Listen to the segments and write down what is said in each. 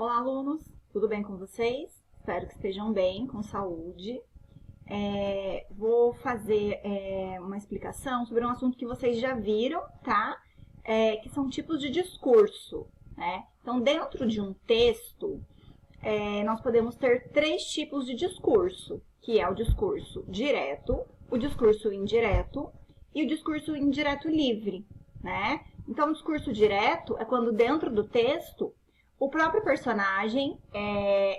Olá, alunos! Tudo bem com vocês? Espero que estejam bem, com saúde. Vou fazer uma explicação sobre um assunto que vocês já viram, tá? Que são tipos de discurso, né? Então, dentro de um texto, nós podemos ter 3 tipos de discurso, que é o discurso direto, o discurso indireto e o discurso indireto livre, né? Então, o discurso direto é quando dentro do texto o próprio personagem,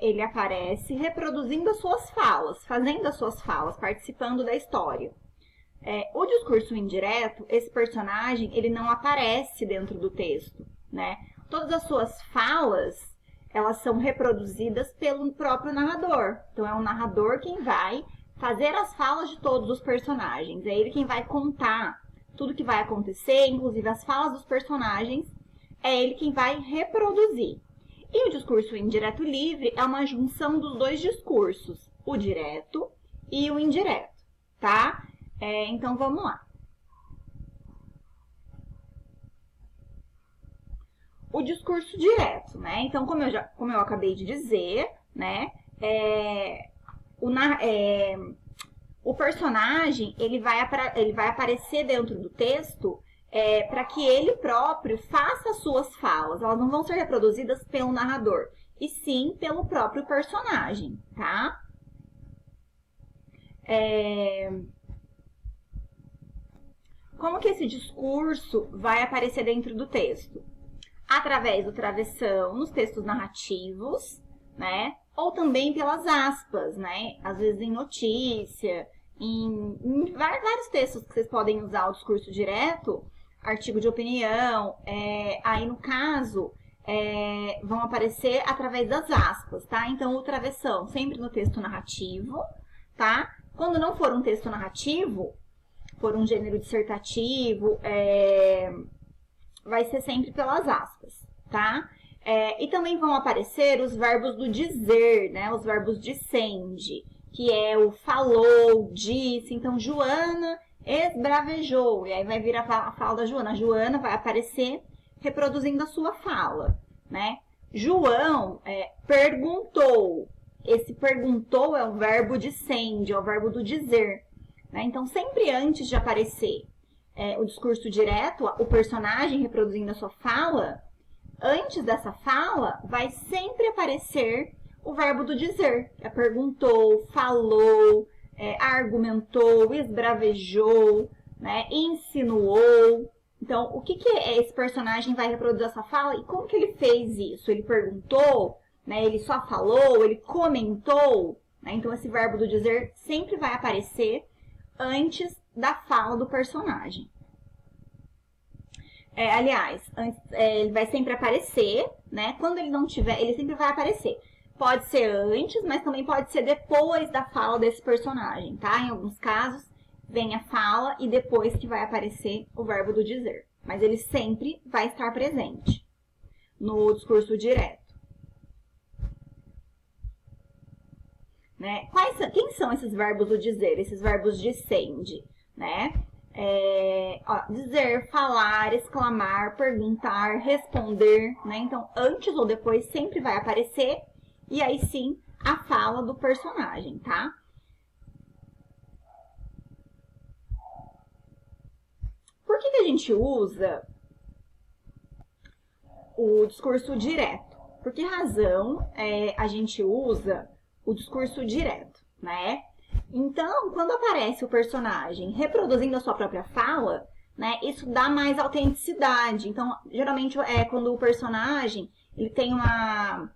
ele aparece reproduzindo as suas falas, fazendo as suas falas, participando da história. O discurso indireto, esse personagem, ele não aparece dentro do texto, né? Todas as suas falas, elas são reproduzidas pelo próprio narrador. Então, é o narrador quem vai fazer as falas de todos os personagens. É ele quem vai contar tudo que vai acontecer, inclusive as falas dos personagens, é ele quem vai reproduzir. E o discurso indireto livre é uma junção dos 2 discursos, o direto e o indireto, tá? Então, vamos lá. O discurso direto, né? Então, como eu acabei de dizer, né? O personagem, ele vai aparecer dentro do texto para que ele próprio faça as suas falas. Elas não vão ser reproduzidas pelo narrador, e sim pelo próprio personagem, tá? Como que esse discurso vai aparecer dentro do texto? Através do travessão, nos textos narrativos, né? Ou também pelas aspas, né? Às vezes em notícia, em vários textos que vocês podem usar o discurso direto, artigo de opinião, aí no caso, vão aparecer através das aspas, tá? Então, o travessão sempre no texto narrativo, tá? Quando não for um texto narrativo, for um gênero dissertativo, vai ser sempre pelas aspas, tá? E também vão aparecer os verbos do dizer, né? Os verbos dissende, que é o falou, disse. Então, Joana esbravejou, e aí vai vir a fala da Joana. A Joana vai aparecer reproduzindo a sua fala, né? João perguntou. Esse perguntou é o verbo dissende, é o verbo do dizer, né? Então, sempre antes de aparecer o discurso direto, o personagem reproduzindo a sua fala, antes dessa fala, vai sempre aparecer o verbo do dizer. Perguntou, falou, argumentou, esbravejou, né, insinuou. Então, o que esse personagem vai reproduzir essa fala e como que ele fez isso? Ele perguntou, né, ele só falou, ele comentou, né? Então, esse verbo do dizer sempre vai aparecer antes da fala do personagem. Aliás, ele vai sempre aparecer, né? Quando ele não tiver, ele sempre vai aparecer. Pode ser antes, mas também pode ser depois da fala desse personagem, tá? Em alguns casos, vem a fala e depois que vai aparecer o verbo do dizer. Mas ele sempre vai estar presente no discurso direto. Né? Quem são esses verbos do dizer? Esses verbos dissende, né? Dizer, falar, exclamar, perguntar, responder, né? Então, antes ou depois sempre vai aparecer, e aí sim, a fala do personagem, tá? Por que a gente usa o discurso direto? Por que razão a gente usa o discurso direto, né? Então, quando aparece o personagem reproduzindo a sua própria fala, né, isso dá mais autenticidade. Então, geralmente é quando o personagem ele tem uma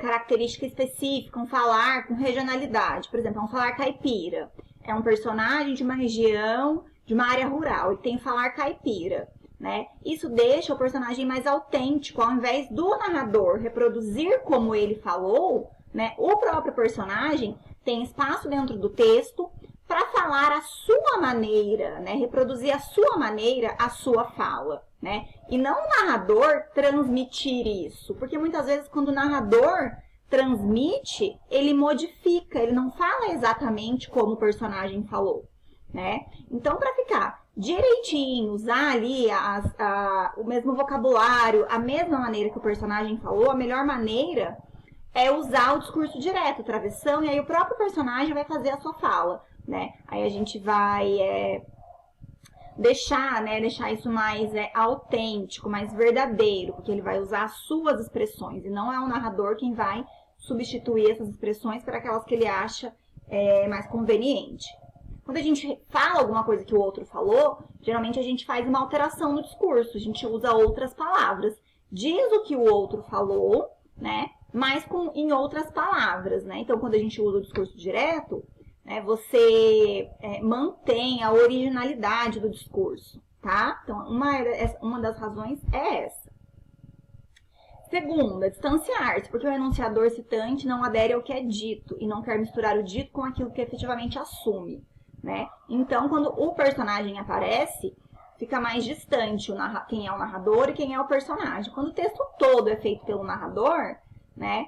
característica específica, um falar com regionalidade. Por exemplo, um falar caipira. É um personagem de uma região, de uma área rural, e tem falar caipira, né? Isso deixa o personagem mais autêntico, ao invés do narrador reproduzir como ele falou, né? O próprio personagem tem espaço dentro do texto para falar a sua maneira, né? Reproduzir a sua maneira, a sua fala, né? E não o narrador transmitir isso, porque muitas vezes quando o narrador transmite, ele modifica, ele não fala exatamente como o personagem falou, né? Então, para ficar direitinho, usar ali o mesmo vocabulário, a mesma maneira que o personagem falou, a melhor maneira é usar o discurso direto, travessão, e aí o próprio personagem vai fazer a sua fala, né? Aí a gente vai deixar isso mais autêntico, mais verdadeiro, porque ele vai usar as suas expressões, e não é o narrador quem vai substituir essas expressões para aquelas que ele acha mais conveniente. Quando a gente fala alguma coisa que o outro falou, geralmente a gente faz uma alteração no discurso, a gente usa outras palavras. Diz o que o outro falou, né? Mas em outras palavras, né? Então, quando a gente usa o discurso direto, né, você mantém a originalidade do discurso, tá? Então, uma das razões é essa. Segunda, distanciar-se, porque o enunciador citante não adere ao que é dito e não quer misturar o dito com aquilo que efetivamente assume, né? Então, quando o personagem aparece, fica mais distante quem é o narrador e quem é o personagem. Quando o texto todo é feito pelo narrador, né,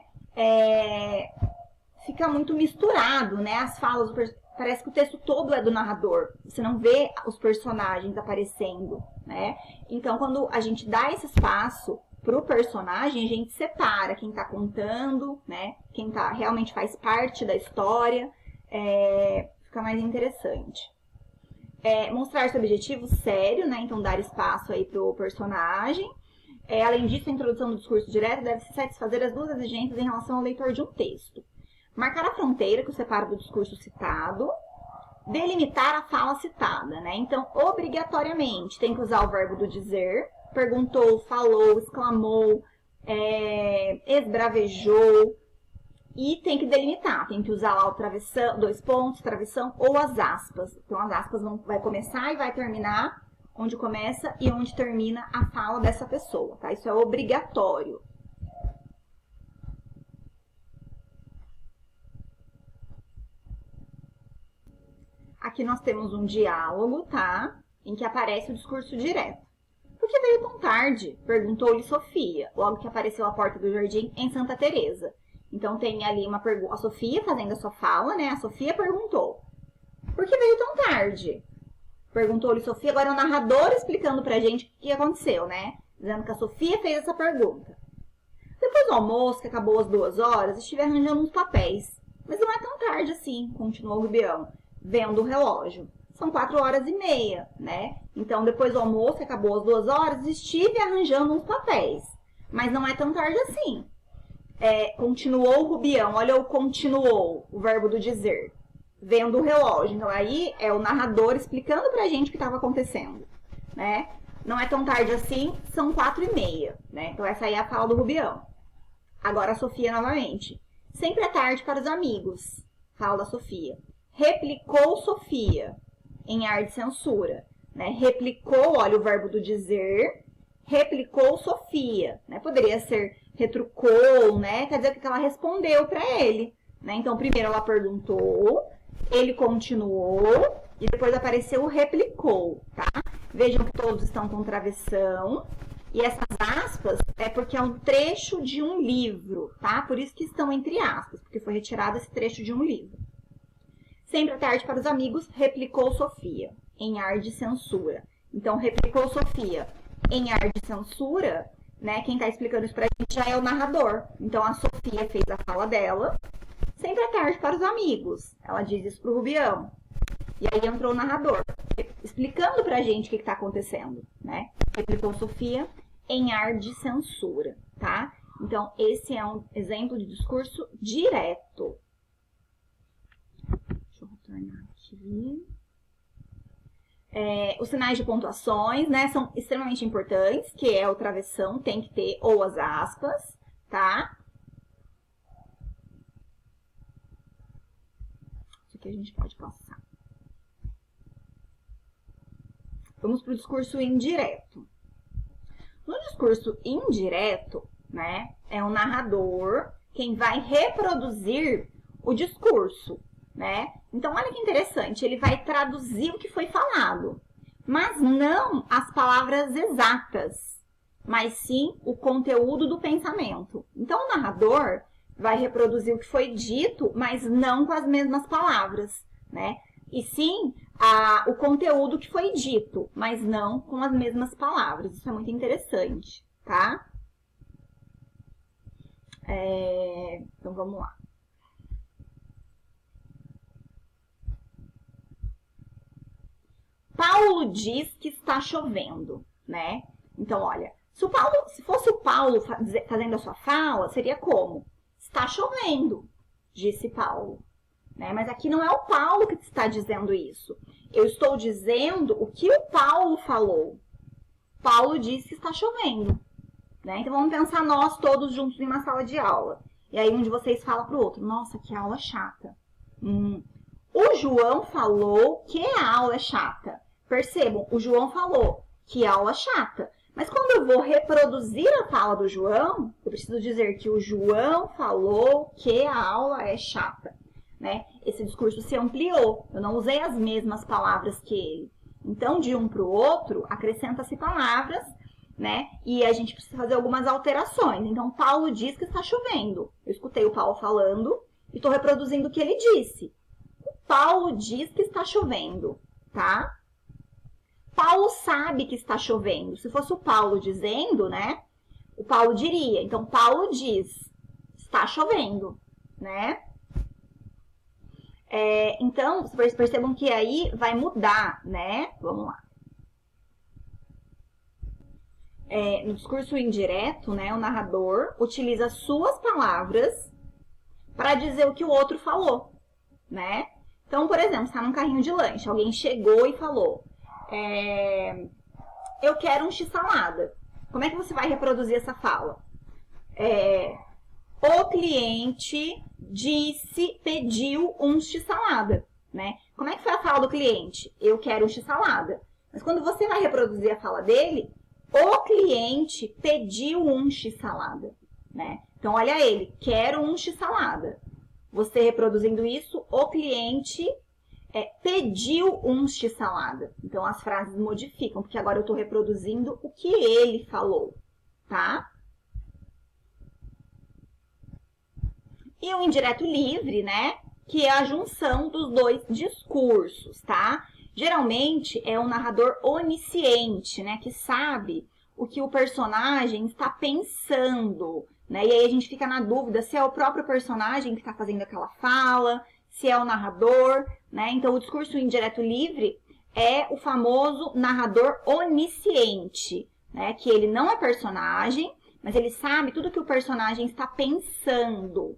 fica muito misturado, né? As falas, parece que o texto todo é do narrador. Você não vê os personagens aparecendo, né? Então, quando a gente dá esse espaço pro personagem, a gente separa quem tá contando, né? Quem realmente faz parte da história. Fica mais interessante. Mostrar seu objetivo sério, né? Então, dar espaço aí pro personagem. Além disso, a introdução do discurso direto deve se satisfazer as duas exigências em relação ao leitor de um texto. Marcar a fronteira que o separa do discurso citado. Delimitar a fala citada, né? Então, obrigatoriamente, tem que usar o verbo do dizer. Perguntou, falou, exclamou, esbravejou. E tem que delimitar, tem que usar lá o travessão, 2 pontos, travessão ou as aspas. Então, as aspas vai começar e vai terminar onde começa e onde termina a fala dessa pessoa, tá? Isso é obrigatório. Aqui nós temos um diálogo, tá? Em que aparece o discurso direto. Por que veio tão tarde? Perguntou-lhe Sofia, logo que apareceu à porta do jardim em Santa Teresa. Então, tem ali uma pergunta, a Sofia fazendo a sua fala, né? A Sofia perguntou, por que veio tão tarde? Perguntou-lhe Sofia, agora é o narrador explicando pra gente o que aconteceu, né? Dizendo que a Sofia fez essa pergunta. Depois do almoço, que acabou às 2 horas, estive arranjando uns papéis. Mas não é tão tarde assim, continuou o Rubião, vendo o relógio. São 4h30, né? Então, depois do almoço, que acabou às 2 horas, estive arranjando uns papéis. Mas não é tão tarde assim. Continuou o Rubião, olha o continuou, o verbo do dizer, vendo o relógio. Então aí é o narrador explicando pra gente o que estava acontecendo, né? Não é tão tarde assim, são 4h30, né? Então essa aí é a fala do Rubião. Agora a Sofia novamente. Sempre é tarde para os amigos, fala da Sofia. Replicou Sofia, em ar de censura, né? Replicou, olha o verbo do dizer, replicou Sofia, né? Poderia ser retrucou, né? Quer dizer que ela respondeu para ele, né? Então, primeiro ela perguntou, ele continuou e depois apareceu o replicou, tá? Vejam que todos estão com travessão e essas aspas é porque é um trecho de um livro, tá? Por isso que estão entre aspas, porque foi retirado esse trecho de um livro. Sempre à tarde para os amigos, replicou Sofia, em ar de censura. Então, replicou Sofia em ar de censura, né? Quem está explicando isso pra gente já é o narrador. Então, a Sofia fez a fala dela. Sempre à tarde para os amigos. Ela diz isso pro Rubião. E aí entrou o narrador, explicando pra gente o que está acontecendo, né? Replicou Sofia em ar de censura, tá? Então, esse é um exemplo de discurso direto. Deixa eu retornar aqui. Os sinais de pontuações, né, são extremamente importantes, que é o travessão, tem que ter, ou as aspas, tá? Isso aqui a gente pode passar. Vamos para o discurso indireto. No discurso indireto, né, é o narrador quem vai reproduzir o discurso, né? Então, olha que interessante, ele vai traduzir o que foi falado, mas não as palavras exatas, mas sim o conteúdo do pensamento. Então, o narrador vai reproduzir o que foi dito, mas não com as mesmas palavras, né? E sim o conteúdo que foi dito, mas não com as mesmas palavras. Isso é muito interessante, tá? Então, vamos lá. Paulo diz que está chovendo, né? Então, olha, se fosse o Paulo fazendo a sua fala, seria como? Está chovendo, disse Paulo. Né? Mas aqui não é o Paulo que está dizendo isso. Eu estou dizendo o que o Paulo falou. Paulo disse que está chovendo. Né? Então, vamos pensar nós todos juntos em uma sala de aula. E aí um de vocês fala para o outro, nossa, que aula chata. O João falou que a aula é chata. Percebam, o João falou que aula chata. Mas quando eu vou reproduzir a fala do João, eu preciso dizer que o João falou que a aula é chata. Né? Esse discurso se ampliou. Eu não usei as mesmas palavras que ele. Então, de um para o outro, acrescenta-se palavras, né? E a gente precisa fazer algumas alterações. Então, Paulo diz que está chovendo. Eu escutei o Paulo falando e estou reproduzindo o que ele disse. O Paulo diz que está chovendo, tá? Paulo sabe que está chovendo. Se fosse o Paulo dizendo, né? O Paulo diria. Então, Paulo diz, está chovendo, né? Então, vocês percebam que aí vai mudar, né? Vamos lá. No discurso indireto, né, o narrador utiliza suas palavras para dizer o que o outro falou, né? Então, por exemplo, está num carrinho de lanche, alguém chegou e falou, eu quero um x-salada. Como é que você vai reproduzir essa fala? O cliente pediu um x-salada, né? Como é que foi a fala do cliente? Eu quero um x-salada. Mas quando você vai reproduzir a fala dele, o cliente pediu um x-salada, né? Então, olha ele, quero um x-salada. Você reproduzindo isso, o cliente pediu um x-salada. Então, as frases modificam, porque agora eu estou reproduzindo o que ele falou, tá? E o indireto livre, né? Que é a junção dos dois discursos, tá? Geralmente é um narrador onisciente, né? Que sabe o que o personagem está pensando, né? E aí a gente fica na dúvida se é o próprio personagem que está fazendo aquela fala, se é o narrador, né? Então, o discurso indireto livre é o famoso narrador onisciente, né? Que ele não é personagem, mas ele sabe tudo que o personagem está pensando.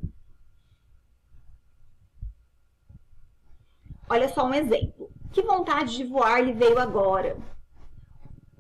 Olha só um exemplo. Que vontade de voar lhe veio agora?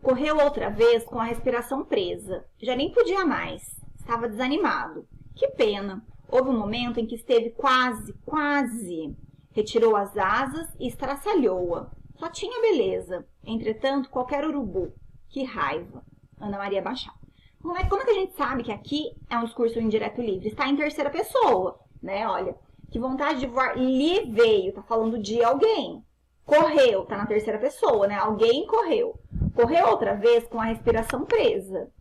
Correu outra vez com a respiração presa. Já nem podia mais. Estava desanimado. Que pena. Houve um momento em que esteve quase. Retirou as asas e estraçalhou-a. Só tinha beleza. Entretanto, qualquer urubu. Que raiva. Ana Maria Machado. Como é que a gente sabe que aqui é um discurso indireto livre? Está em terceira pessoa, né? Olha. Que vontade de voar lhe veio, tá falando de alguém. Correu, tá na terceira pessoa, né? Alguém correu. Correu outra vez com a respiração presa.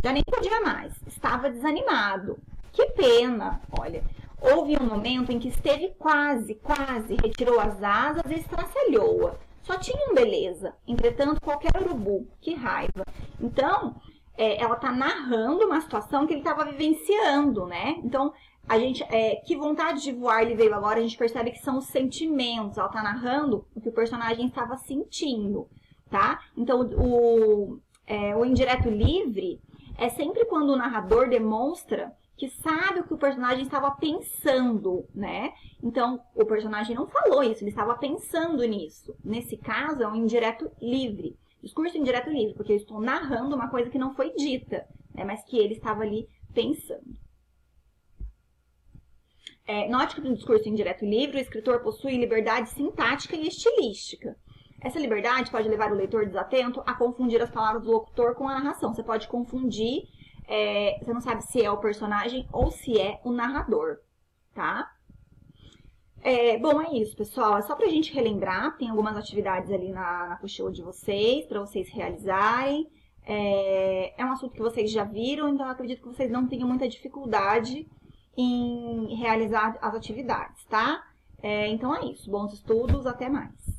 Já nem podia mais. Estava desanimado. Que pena, olha. Houve um momento em que esteve quase. Retirou as asas e estraçalhou-a. Só tinha beleza. Entretanto, qualquer urubu. Que raiva. Então, ela tá narrando uma situação que ele estava vivenciando, né? Então, a gente, que vontade de voar lhe veio agora, a gente percebe que são os sentimentos. Ela está narrando o que o personagem estava sentindo, tá? Então, o indireto livre é sempre quando o narrador demonstra que sabe o que o personagem estava pensando, né? Então, o personagem não falou isso, ele estava pensando nisso. Nesse caso, é um indireto livre. Discurso indireto livre, porque eu estou narrando uma coisa que não foi dita, né? Mas que ele estava ali pensando. Note que no discurso indireto livre, o escritor possui liberdade sintática e estilística. Essa liberdade pode levar o leitor desatento a confundir as palavras do locutor com a narração. Você pode confundir, você não sabe se é o personagem ou se é o narrador, tá? Bom, é isso, pessoal. É só pra gente relembrar. Tem algumas atividades ali na apostila de vocês, para vocês realizarem. É um assunto que vocês já viram, então eu acredito que vocês não tenham muita dificuldade em realizar as atividades, tá? Então é isso. Bons estudos, até mais.